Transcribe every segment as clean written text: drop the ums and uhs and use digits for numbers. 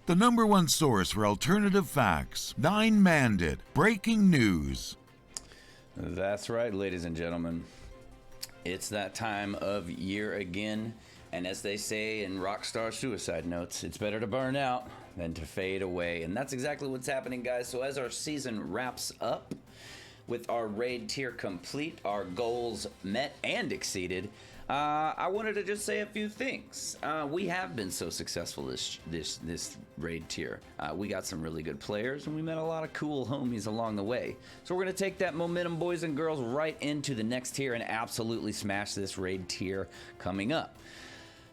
The number one source for alternative facts. 9Mandit. Breaking news. That's right, ladies and gentlemen. It's that time of year again. And as they say in Rockstar Suicide Notes, it's better to burn out than to fade away. And that's exactly what's happening, guys. So as our season wraps up, with our raid tier complete, our goals met and exceeded, I wanted to just say a few things. We have been so successful this raid tier. We got some really good players, and we met a lot of cool homies along the way. So we're going to take that momentum, boys and girls, right into the next tier and absolutely smash this raid tier coming up.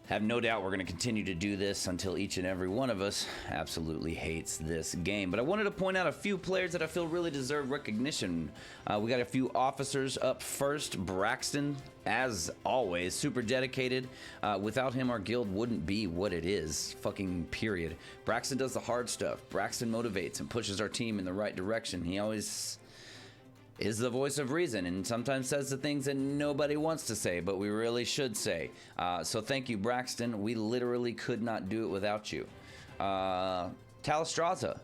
Have no doubt we're going to continue to do this until each and every one of us absolutely hates this game. But I wanted to point out a few players that I feel really deserve recognition. We got a few officers up first. Braxton, as always, super dedicated. Without him, our guild wouldn't be what it is. Fucking period. Braxton does the hard stuff. Braxton motivates and pushes our team in the right direction. He always is the voice of reason and sometimes says the things that nobody wants to say, but we really should say. So thank you, Braxton. We literally could not do it without you. Talistraza,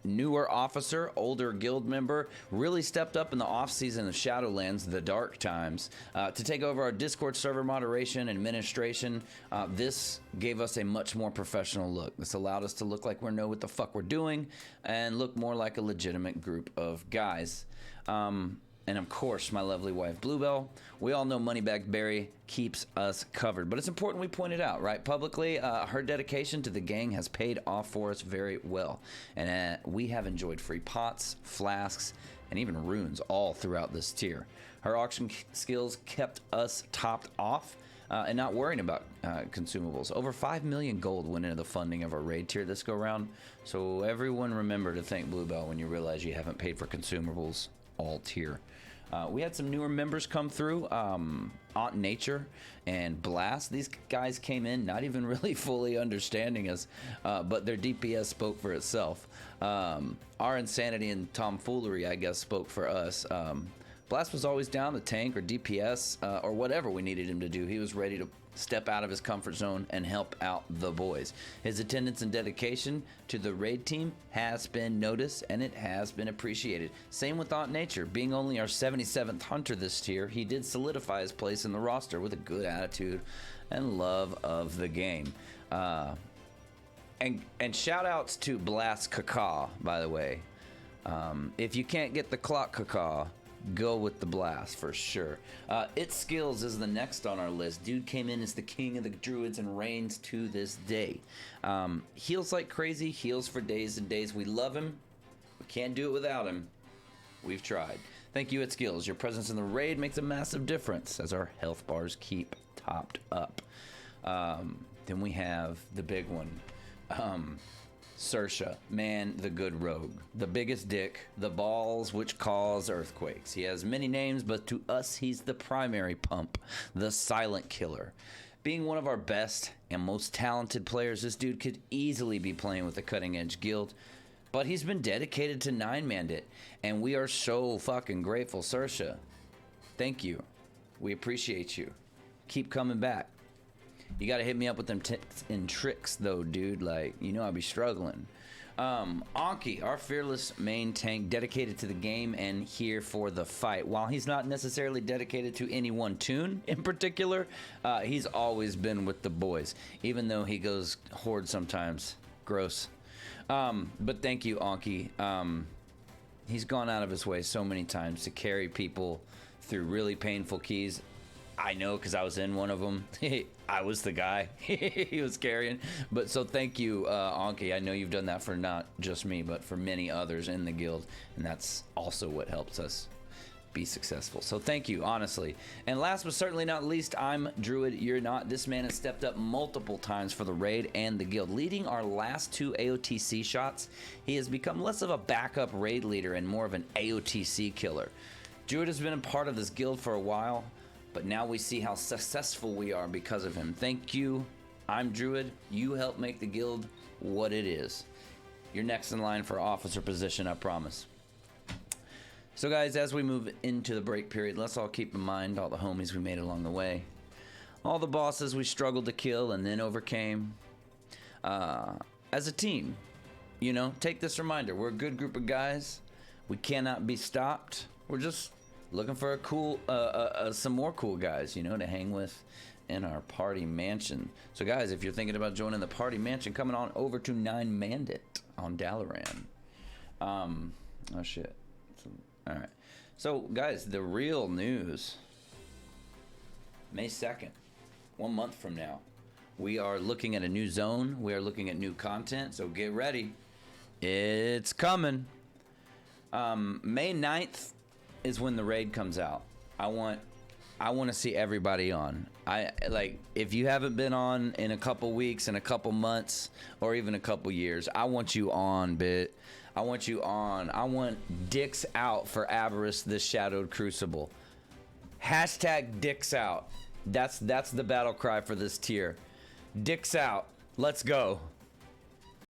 newer officer, older guild member, really stepped up in the off-season of Shadowlands, the dark times, to take over our Discord server moderation and administration. This gave us a much more professional look. This allowed us to look like we know what the fuck we're doing and look more like a legitimate group of guys. And of course, my lovely wife, Bluebell. We all know Moneybag Barry keeps us covered, but it's important we point it out, right? Publicly, her dedication to the gang has paid off for us very well. And we have enjoyed free pots, flasks, and even runes all throughout this tier. Her auction skills kept us topped off and not worrying about consumables. Over 5 million gold went into the funding of our raid tier this go round. So everyone remember to thank Bluebell when you realize you haven't paid for consumables all tier. We had some newer members come through, Aunt Nature and Blast. These guys came in not even really fully understanding us, but their DPS spoke for itself. Our insanity and tomfoolery, I guess, spoke for us. Blast was always down to tank or DPS or whatever we needed him to do. He was ready to step out of his comfort zone and help out the boys. His attendance and dedication to the raid team has been noticed and it has been appreciated. Same with Aunt Nature. Being only our 77th hunter this tier, he did solidify his place in the roster with a good attitude and love of the game. And shout outs to Blast Kaka, by the way. If you can't get the clock Kaka, go with the Blast for sure. Its Skills is the next on our list. Dude came in as the king of the druids and reigns to this day. Heals like crazy, heals for days and days. We love him. We can't do it without him. We've tried. Thank you, Its Skills. Your presence in the raid makes a massive difference as our health bars keep topped up. Then we have the big one. Sersha, man, the good rogue, the biggest dick, the balls which cause earthquakes. He has many names, but to us, he's the primary pump, the silent killer. Being one of our best and most talented players, this dude could easily be playing with a cutting-edge guild, but he's been dedicated to 9Mandit, and we are so fucking grateful. Sersha, thank you. We appreciate you. Keep coming back. You gotta hit me up with them tips and tricks, though, dude. Like, you know I'll be struggling. Anki, our fearless main tank, dedicated to the game and here for the fight. While he's not necessarily dedicated to any one tune in particular, he's always been with the boys, even though he goes horde sometimes. Gross. But thank you, Anki. He's gone out of his way so many times to carry people through really painful keys. I know because I was in one of them. I was the guy he was carrying. But so thank you, Anki. I know you've done that for not just me, but for many others in the guild. And that's also what helps us be successful. So thank you, honestly. And last but certainly not least, I'm Druid, you're not. This man has stepped up multiple times for the raid and the guild. Leading our last 2 AOTC shots, he has become less of a backup raid leader and more of an AOTC killer. Druid has been a part of this guild for a while, but now we see how successful we are because of him. Thank you. I'm Druid. You help make the guild what it is. You're next in line for officer position, I promise. So guys, as we move into the break period, let's all keep in mind all the homies we made along the way. All the bosses we struggled to kill and then overcame. as a team. You know, take this reminder. We're a good group of guys. We cannot be stopped. We're just looking for a cool, some more cool guys, you know, to hang with in our party mansion. So, guys, if you're thinking about joining the party mansion, coming on over to 9 Mandit on Dalaran. Oh, shit. All right. So, guys, the real news. May 2nd, 1 month from now, we are looking at a new zone. We are looking at new content. So, get ready. It's coming. May 9th is when the raid comes out. I want to see everybody on. If you haven't been on in a couple weeks, in a couple months, or even a couple years, I want you on, bit. I want you on. I want dicks out for Avarice, the Shadowed Crucible. Hashtag dicks out. That's the battle cry for this tier. Dicks out. Let's go.